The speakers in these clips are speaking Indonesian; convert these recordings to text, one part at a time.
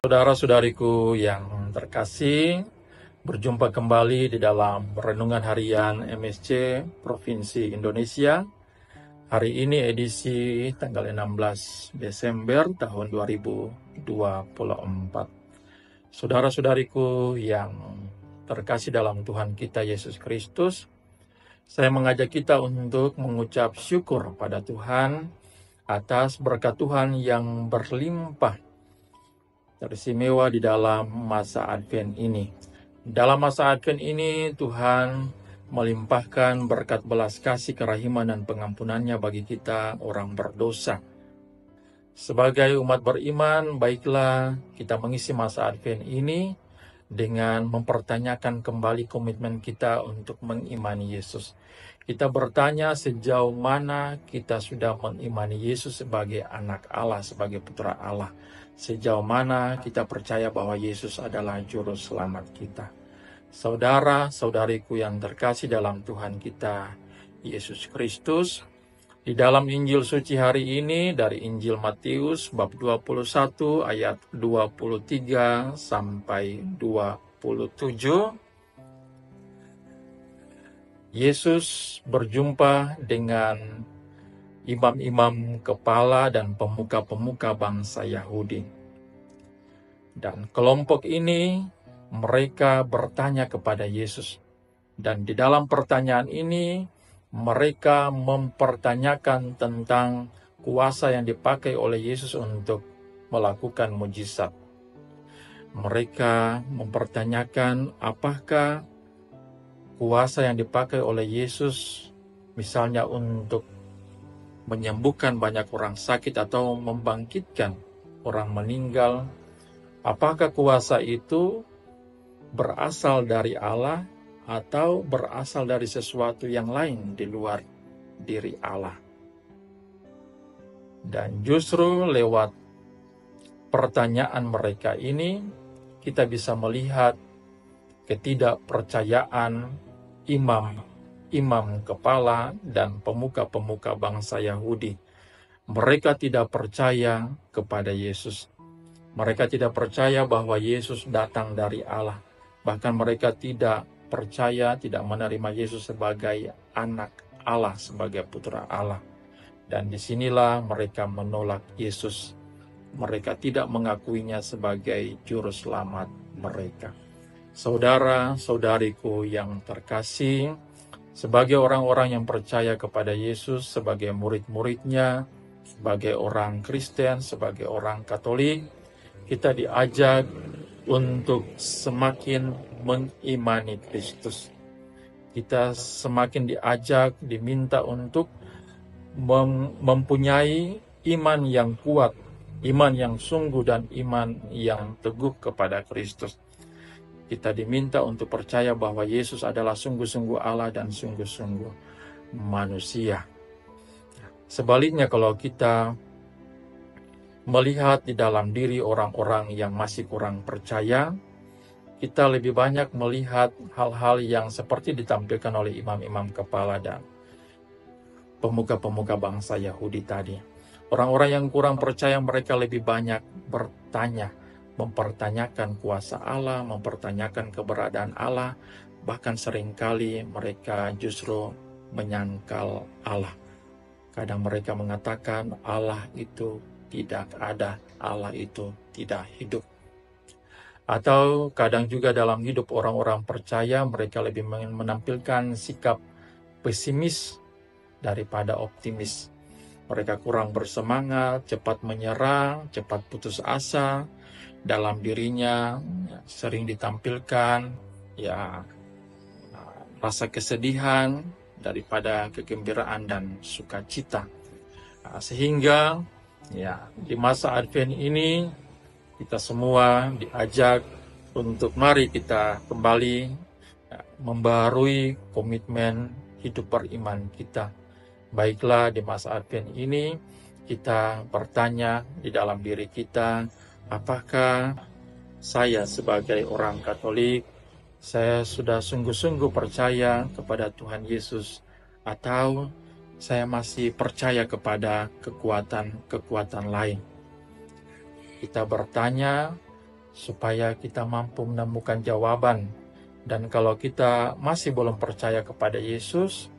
Saudara-saudariku yang terkasih, berjumpa kembali di dalam Renungan Harian MSC Provinsi Indonesia. Hari ini edisi tanggal 16 Desember tahun 2024. Saudara-saudariku yang terkasih dalam Tuhan kita Yesus Kristus, saya mengajak kita untuk mengucap syukur pada Tuhan atas berkat Tuhan yang berlimpah teristimewa di dalam masa Advent ini. Dalam masa Advent ini, Tuhan melimpahkan berkat belas kasih, kerahiman, dan pengampunannya bagi kita orang berdosa. Sebagai umat beriman, baiklah kita mengisi masa Advent ini dengan mempertanyakan kembali komitmen kita untuk mengimani Yesus. Kita bertanya sejauh mana kita sudah mengimani Yesus sebagai anak Allah, sebagai putra Allah. Sejauh mana kita percaya bahwa Yesus adalah juru selamat kita. Saudara-saudariku yang terkasih dalam Tuhan kita Yesus Kristus, di dalam Injil suci hari ini dari Injil Matius bab 21 ayat 23 sampai 27, Yesus berjumpa dengan imam-imam kepala dan pemuka-pemuka bangsa Yahudi. Dan kelompok ini mereka bertanya kepada Yesus. Dan di dalam pertanyaan ini mereka mempertanyakan tentang kuasa yang dipakai oleh Yesus untuk melakukan mujizat. Mereka mempertanyakan apakah kuasa yang dipakai oleh Yesus misalnya untuk menyembuhkan banyak orang sakit atau membangkitkan orang meninggal, apakah kuasa itu berasal dari Allah atau berasal dari sesuatu yang lain di luar diri Allah. Dan justru lewat pertanyaan mereka ini, kita bisa melihat ketidakpercayaan imam kepala dan pemuka-pemuka bangsa Yahudi. Mereka tidak percaya kepada Yesus. Mereka tidak percaya bahwa Yesus datang dari Allah. Bahkan mereka tidak percaya, tidak menerima Yesus sebagai anak Allah, sebagai putra Allah. Dan disinilah mereka menolak Yesus. Mereka tidak mengakuinya sebagai juru selamat mereka. Saudara-saudariku yang terkasih, sebagai orang-orang yang percaya kepada Yesus, sebagai murid-muridnya, sebagai orang Kristen, sebagai orang Katolik, kita diajak untuk semakin mengimani Kristus. Kita semakin diajak, diminta untuk mempunyai iman yang kuat, iman yang sungguh, dan iman yang teguh kepada Kristus. Kita diminta untuk percaya bahwa Yesus adalah sungguh-sungguh Allah dan sungguh-sungguh manusia. Sebaliknya, kalau kita melihat di dalam diri orang-orang yang masih kurang percaya, kita lebih banyak melihat hal-hal yang seperti ditampilkan oleh imam-imam kepala dan pemuka-pemuka bangsa Yahudi tadi. Orang-orang yang kurang percaya, mereka lebih banyak bertanya, mempertanyakan kuasa Allah, mempertanyakan keberadaan Allah, bahkan seringkali mereka justru menyangkal Allah. Kadang mereka mengatakan Allah itu tidak ada, Allah itu tidak hidup. Atau kadang juga dalam hidup orang-orang percaya, mereka lebih menampilkan sikap pesimis daripada optimis. Mereka kurang bersemangat, cepat menyerah, cepat putus asa. Dalam dirinya sering ditampilkan rasa kesedihan daripada kegembiraan dan sukacita. Sehingga di masa Advent ini kita semua diajak untuk mari kita kembali membarui komitmen hidup beriman kita. Baiklah, di masa Advent ini kita bertanya di dalam diri kita, apakah saya sebagai orang Katolik, saya sudah sungguh-sungguh percaya kepada Tuhan Yesus, atau saya masih percaya kepada kekuatan-kekuatan lain? Kita bertanya supaya kita mampu menemukan jawaban. Dan kalau kita masih belum percaya kepada Yesus,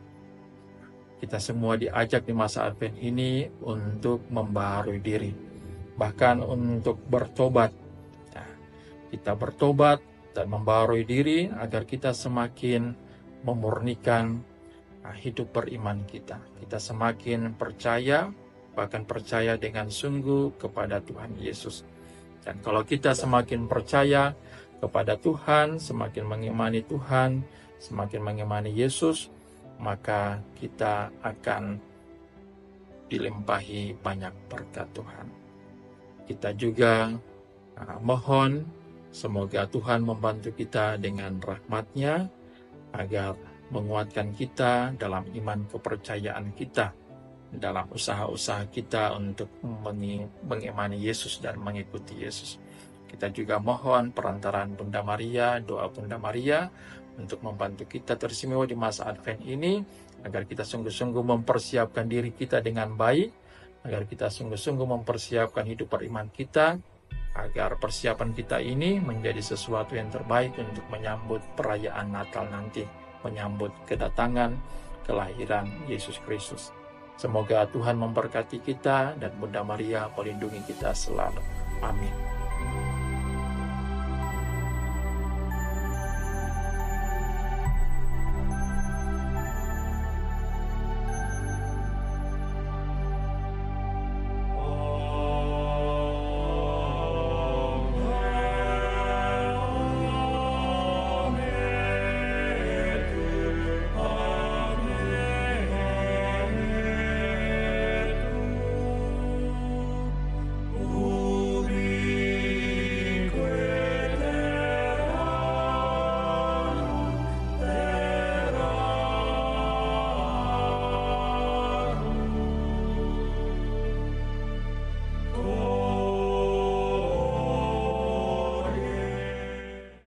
kita semua diajak di masa Advent ini untuk membaharui diri, bahkan untuk bertobat. Nah, kita bertobat dan membaharui diri agar kita semakin memurnikan hidup beriman kita. Kita semakin percaya, bahkan percaya dengan sungguh kepada Tuhan Yesus. Dan kalau kita semakin percaya kepada Tuhan, semakin mengimani Tuhan, semakin mengimani Yesus, maka kita akan dilimpahi banyak berkat Tuhan. Kita juga mohon semoga Tuhan membantu kita dengan rahmat-Nya agar menguatkan kita dalam iman kepercayaan kita, dalam usaha-usaha kita untuk mengimani Yesus dan mengikuti Yesus. Kita juga mohon perantaraan Bunda Maria, doa Bunda Maria untuk membantu kita teristimewa di masa Advent ini, agar kita sungguh-sungguh mempersiapkan diri kita dengan baik, agar kita sungguh-sungguh mempersiapkan hidup beriman kita, agar persiapan kita ini menjadi sesuatu yang terbaik untuk menyambut perayaan Natal nanti, menyambut kedatangan kelahiran Yesus Kristus. Semoga Tuhan memberkati kita dan Bunda Maria melindungi kita selalu. Amin.